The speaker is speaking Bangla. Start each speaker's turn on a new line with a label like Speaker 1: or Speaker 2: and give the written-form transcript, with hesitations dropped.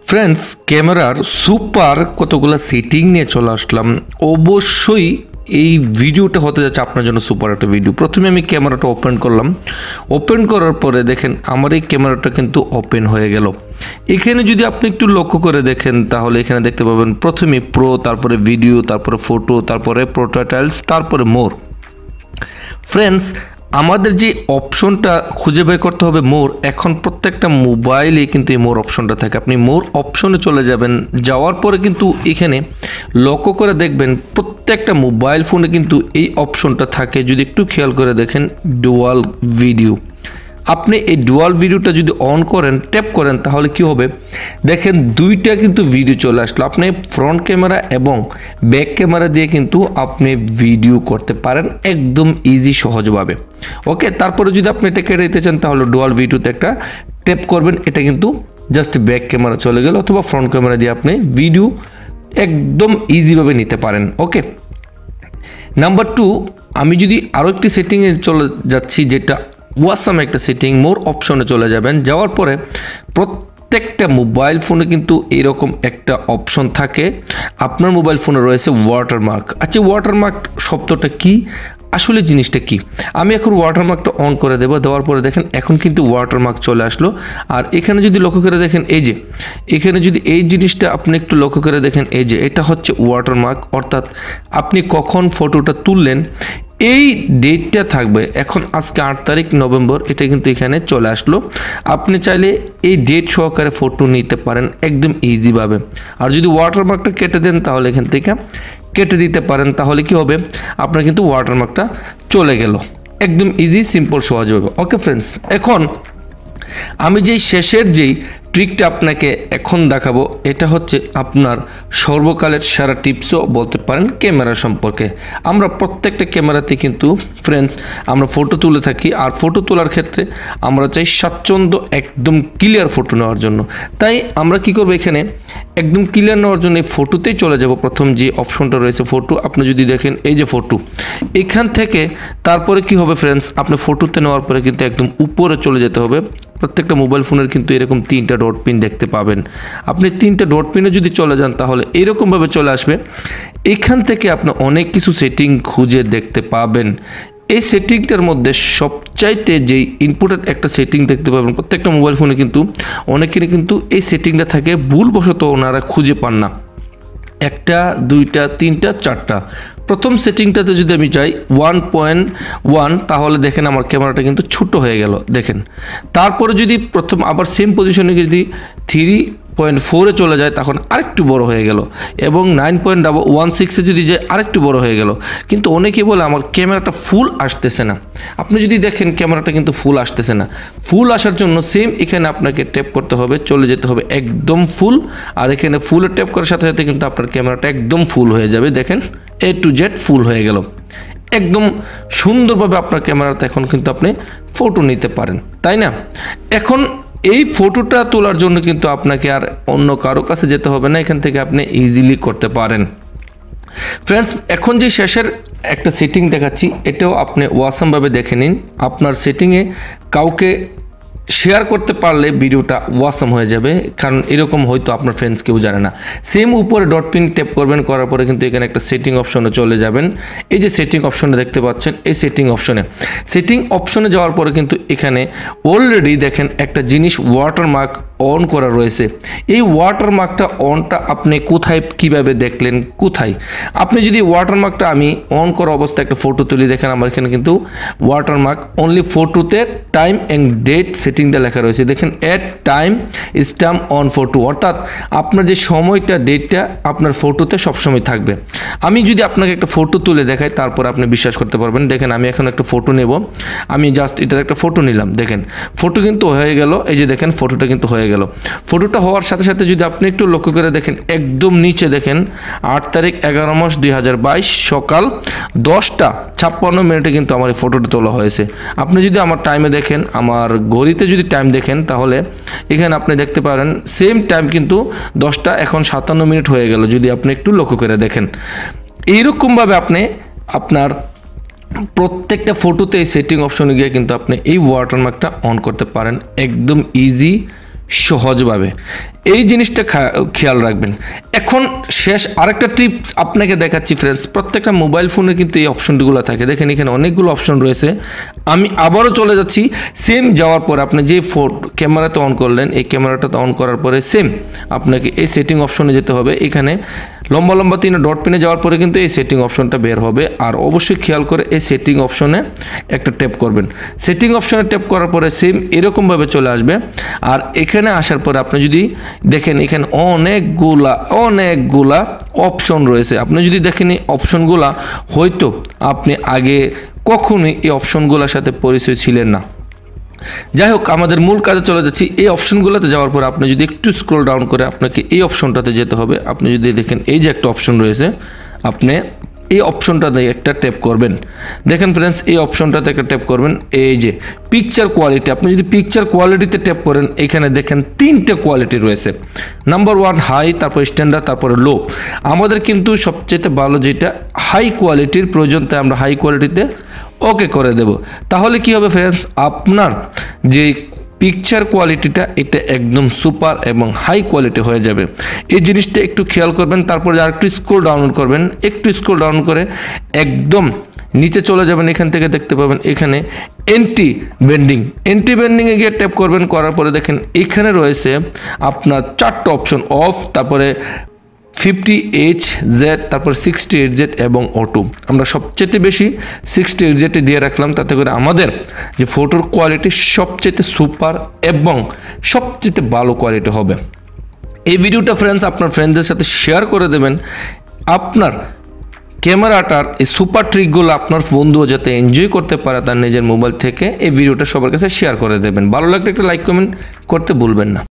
Speaker 1: ফ্রেন্ডস, ক্যামেরার সুপার কতগুলো সেটিং নিয়ে চলে আসলাম। অবশ্যই এই ভিডিওটা হতে যাচ্ছে আপনার জন্য সুপার একটা ভিডিও। প্রথমে আমি ক্যামেরাটা ওপেন করলাম। ওপেন করার পরে দেখেন আমার এই ক্যামেরাটা কিন্তু ওপেন হয়ে গেল। এখানে যদি আপনি একটু লক্ষ্য করে দেখেন তাহলে এখানে দেখতে পাবেন প্রথমে প্রো, তারপরে ভিডিও, তারপরে ফটো, তারপরে প্রোটোটাইলস, তারপরে মোর। ফ্রেন্ডস, আমাদের যে অপশনটা খুঁজে বের করতে হবে মোর, এখন প্রত্যেকটা মোবাইলে কিন্তু এই মোর অপশনটা থাকে। আপনি মোর অপশনে চলে যাবেন, যাওয়ার পরে কিন্তু এখানে লক্ষ্য করে দেখবেন প্রত্যেকটা মোবাইল ফোনে কিন্তু এই অপশনটা থাকে। যদি একটু খেয়াল করে দেখেন ডুয়াল ভিডিও, আপনি এই ডুয়াল ভিডিওটা যদি অন করেন, ট্যাপ করেন, তাহলে কি হবে দেখেন দুইটা কিন্তু ভিডিও চলে আসলো। আপনি ফ্রন্ট ক্যামেরা এবং ব্যাক ক্যামেরা দিয়ে কিন্তু আপনি ভিডিও করতে পারেন একদম ইজি সহজভাবে। ওকে, তারপরে যদি আপনি এটা কেটে দিতে চান তাহলে ডুয়াল ভিডিওতে একটা ট্যাপ করবেন, এটা কিন্তু জাস্ট ব্যাক ক্যামেরা চলে গেল, অথবা ফ্রন্ট ক্যামেরা দিয়ে আপনি ভিডিও একদম ইজিভাবে নিতে পারেন। ওকে, নাম্বার 2, আমি যদি আরও একটি সেটিংয়ে চলে যাচ্ছি, যেটা ওয়াসাম একটা সেটিং। মোর অপশনে চলে যাবেন, যাওয়ার পরে প্রত্যেকটা মোবাইল ফোনে কিন্তু এরকম একটা অপশন থাকে। আপনার মোবাইল ফোনে রয়েছে ওয়াটারমার্ক। আচ্ছা, ওয়াটারমার্ক শব্দটা কি, আসলে জিনিসটা কি? আমি এখন ওয়াটারমার্কটা অন করে দেবো। দেওয়ার পরে দেখেন এখন কিন্তু ওয়াটারমার্ক চলে আসলো। আর এখানে যদি লক্ষ্য করে দেখেন, এই যে এখানে যদি এই জিনিসটা আপনি একটু লক্ষ্য করে দেখেন, এই যে এটা হচ্ছে ওয়াটারমার্ক, অর্থাৎ আপনি কখন ফটোটা তুললেন এই ডেটটা থাকবে। এখন আজকে 8 তারিখ নভেম্বর, এটা কিন্তু এখানে চলে আসলো। আপনি চাইলে এই ডেট সহকারে ফটো নিতে পারেন একদম ইজিভাবে। আর যদি ওয়াটারমার্কটা কেটে দেন তাহলে এখান থেকে কেটে দিতে পারেন, তাহলে কি হবে আপনার কিন্তু ওয়াটারমার্কটা চলে গেল একদম ইজি, সিম্পল, সহজভাবে। ওকে ফ্রেন্ডস, এখন আমি যেই শেষের যেই ট্রিকটা আপনাকে এখন দেখাবো, এটা হচ্ছে আপনার সর্বকালের সেরা টিপসও বলতে পারেন ক্যামেরা সম্পর্কে। আমরা প্রত্যেকটা ক্যামেরাতে কিন্তু ফ্রেন্ডস আমরা ফটো তুলে থাকি, আর ফটো তোলার ক্ষেত্রে আমরা চাই স্বাচ্ছন্দ্য একদম ক্লিয়ার ফটো নেওয়ার জন্য। তাই আমরা কি করব, এখানে একদম ক্লিয়ার নেওয়ার জন্য এই ফটোতেই চলে যাব। প্রথম যে অপশনটা রয়েছে ফটো, আপনি যদি দেখেন এই যে ফটো, এখান থেকে তারপরে কি হবে ফ্রেন্ডস, আপনি ফটোতে নেওয়ার পরে কিন্তু একদম উপরে চলে যেতে হবে। প্রত্যেকটা মোবাইল ফোনের কিন্তু এরকম 3টা ডট পিন দেখতে পাবেন। আপনি 3টা ডট পিনে যদি চলে যান তাহলে এরকমভাবে চলে আসবে। এখান থেকে আপনি অনেক কিছু সেটিং খুঁজে দেখতে পাবেন। এই সেটিংটার মধ্যে সবচাইতে যেই ইম্পর্টেন্ট একটা সেটিং দেখতে পাবেন, প্রত্যেকটা মোবাইল ফোনে কিন্তু অনেকেরই কিন্তু এই সেটিংটা থাকে, ভুলবশত ওনারা খুঁজে পান না। 1টা 2টা 3টা 4টা। প্রথম সেটিংটাতে যদি আমি যাই 1.1, তাহলে দেখেন আমার ক্যামেরাটা কিন্তু ছোট হয়ে গেল দেখেন। তারপরে যদি প্রথম আবার সেম পজিশনে যদি 3.4-এ চলে যায় তখন আরেকটু বড় হয়ে গেল, এবং 9.16-এ যদি যায় আরেকটু বড় হয়ে গেল। কিন্তু অনেকেই বলে আমার ক্যামেরাটা ফুল আসতেছে না। আপনি যদি দেখেন ক্যামেরাটা কিন্তু ফুল আসতেছে না। ফুল আসার জন্য সেম এখানে আপনাকে ট্যাপ করতে হবে, চলে যেতে হবে একদম ফুল। আর এখানে ফুলে ট্যাপ করার সাথে সাথে কিন্তু আপনার ক্যামেরাটা একদম ফুল হয়ে যাবে। দেখেন A to Z ফুল হয়ে গেল, একদম সুন্দরভাবে আপনার ক্যামেরাতে এখন কিন্তু আপনি ফটো নিতে পারেন, তাই না? এখন এই ফটোটা তোলার জন্য কিন্তু আপনাকে আর অন্য কারো কাছে যেতে হবে না, এখান থেকে আপনি ইজিলি করতে পারেন। ফ্রেন্ডস, এখন যে শেষের একটা সেটিং দেখাচ্ছি, এটাও আপনি ওয়াসামভাবে দেখে নিন। আপনার সেটিংয়ে কাউকে শেয়ার করতে পারলে ভিডিওটা ওয়াসাম হয়ে যাবে, কারণ এরকম হয়তো আপনার ফ্রেন্ডস কেউ জানে না। সেম উপরে ডট পিন ট্যাপ করবেন, করার পরে কিন্তু এখানে একটা সেটিং অপশনে চলে যাবেন। এই যে সেটিং অপশনটা দেখতে পাচ্ছেন, এই সেটিং অপশনে যাওয়ার পরে কিন্তু এখানে অলরেডি দেখেন একটা জিনিস ওয়াটারমার্ক অন করা রয়েছে। এই ওয়াটারমার্কটা অনটা আপনি কোথায় কিভাবে দেখলেন, কোথায়? আপনি যদি ওয়াটারমার্কটা আমি অন করা অবস্থায় একটা ফটো তুলি, দেখেন আমার এখানে কিন্তু ওয়াটারমার্ক অনলি ফটোতে টাইম অ্যান্ড ডেট সেটিংটা লেখা রয়েছে। দেখেন at time stamp on photo, অর্থাৎ আপনার যে সময়টা, ডেটটা আপনার ফটোতে সবসময় থাকবে। আমি যদি আপনাকে একটা ফটো তুলে দেখাই, তারপর আপনি বিশ্বাস করতে পারবেন। দেখেন আমি এখন একটা ফটো নেব, আমি জাস্ট এটার একটা ফটো নিলাম। দেখেন ফটো কিন্তু হয়ে গেল, এই যে দেখেন ফটোটা কিন্তু হয়ে গেল। ফটোটা হওয়ার সাথে সাথে যদি আপনি একটু লক্ষ্য করে দেখেন, একদম নিচে দেখেন 8 তারিখ 11 মাস 2022 সকাল 10:56 কিন্তু আমার এই ফটোটা তোলা হয়েছে। আপনি যদি আমার টাইমে দেখেন, আমার ঘড়িতে যদি টাইম দেখেন, তাহলে এখানে আপনি দেখতে পারেন সেম টাইম কিন্তু 10:57 হয়ে গেল, যদি আপনি একটু লক্ষ্য করে দেখেন। এইরকমভাবে আপনি আপনার প্রত্যেকটা ফটোতে এই সেটিং অপশনে গিয়ে কিন্তু আপনি এই ওয়াটারমার্কটা অন করতে পারেন একদম ইজি সহজভাবে। এই জিনিসটা খেয়াল রাখবেন। এখন শেষ আরেকটা টিপস আপনাকে দেখাচ্ছি ফ্রেন্ডস, প্রত্যেকটা মোবাইল ফোনে কিন্তু এই অপশনগুলো থাকে। দেখেন এখানে অনেকগুলো অপশন রয়েছে। আমি আবারও চলে যাচ্ছি, সেম যাওয়ার পর আপনি যে ক্যামেরাতে অন করলেন, এই ক্যামেরাটাতে অন করার পরে সেম আপনাকে এই সেটিং অপশনে যেতে হবে। এখানে লম্বা লম্বা 3 ডট পিনে যাওয়ার পরে কিন্তু এই সেটিং অপশনটা বের হবে। আর অবশ্যই খেয়াল করে এই সেটিং অপশনে একটা ট্যাপ করবেন। সেটিং অপশনে ট্যাপ করার পরে সেম এরকমভাবে চলে আসবে। আর এখানে আসার পরে আপনি যদি দেখেন এখানে অনেকগুলা অপশন রয়েছে। আপনি যদি দেখেন এই অপশনগুলা হয়তো আপনি আগে কখনোই এই অপশনগুলোর সাথে পরিচয় ছিলেন না। যাই হোক, আমাদের মূল কাজে চলে যাচ্ছি। এই অপশনগুলোতে যাওয়ার পর আপনি যদি একটু স্ক্রল ডাউন করে আপনাকে এই অপশনটাতে যেতে হবে। আপনি যদি দেখেন এই যে একটা অপশন রয়েছে, আপনি এই অপশনটাতে একটা ট্যাপ করবেন। দেখেন ফ্রেন্ডস, এই অপশনটাতে একটা ট্যাপ করবেন। এই যে পিকচার কোয়ালিটি, আপনি যদি পিকচার কোয়ালিটিতে ট্যাপ করেন, এখানে দেখেন 3টে কোয়ালিটি রয়েছে। নাম্বার 1 হাই, তারপর স্ট্যান্ডার্ড, তারপরে লো। আমাদের কিন্তু সবচেয়ে ভালো যেটা হাই কোয়ালিটির প্রয়োজন, তাই আমরা হাই কোয়ালিটিতে ওকে করে দেব। তাহলে কি হবে ফ্রেন্ডস, আপনার যে পিকচার কোয়ালিটিটা এটা একদম সুপার এবং হাই কোয়ালিটি হয়ে যাবে। এই জিনিসটা একটু খেয়াল করবেন। তারপরে আর একটু স্ক্রল ডাউন করবেন, একটু স্ক্রল ডাউন করে একদম নিচে চলে যাবেন। এখান থেকে দেখতে পাবেন এখানে এন্টি বেন্ডিংয়ে গিয়ে ট্যাপ করবেন। করার পরে দেখেন এখানে রয়েছে আপনার 4টা অপশন, অফ, তারপরে 50Hz, তারপর 60Hz এবং অটো। আমরা সবচেয়ে বেশি 60Hz দিয়ে রাখলাম, তাতে করে আমাদের যে ফটোর কোয়ালিটি সবচেয়ে সুপার এবং সবচেয়ে ভালো কোয়ালিটি হবে। এই ভিডিওটা ফ্রেন্ডস আপনার ফ্রেন্ডদের সাথে শেয়ার করে দেবেন। আপনার ক্যামেরাটার এই সুপার ট্রিকগুলো আপনার বন্ধুও যাতে এনজয় করতে পারে তার নিজের মোবাইল থেকে, এই ভিডিওটা সবার কাছে শেয়ার করে দেবেন। ভালো লাগলে একটা লাইক কমেন্ট করতে ভুলবেন না।